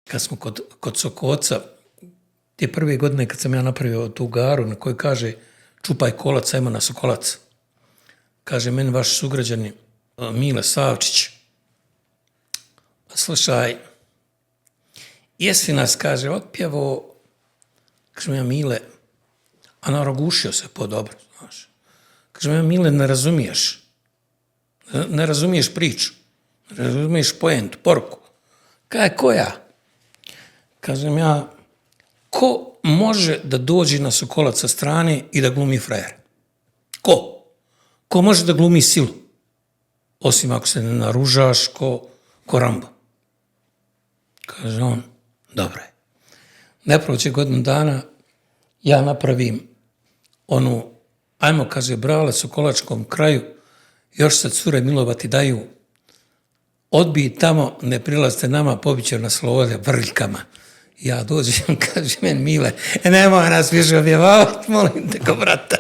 kad smo kod Sokoca, te prve godine kad sam ja napravio tu garu na kojoj kaže čupaj kolac, ajmo na Sokolac. Kaže meni vaš sugrađani Mile Savčić, slušaj, jesi nas, kaže, otpjevo, kaže ja Mile, a narogušio se po dobro, znaš. Kaže ja Mile, ne razumiješ. Ne razumiješ priču. Ne razumiješ poentu, poruku. Kaže, koja? Kažem ja, ko može da dođe na Sokolac sa strane i da glumi frajer? Ko? Ko može da glumi silu? Osim ako se ne naružaš ko Rambo. Kaže on, dobro je. Ne prođe godinu dana, ja napravim onu, ajmo, kaže, brale Sokolačkom kraju, još se cure milovati daju, odbij tamo, ne prilazite nama, pobiće nas slobode vrljkama. Ja dođem, kaže meni Mile, nemoj nas više objavavati, molim te ko brata.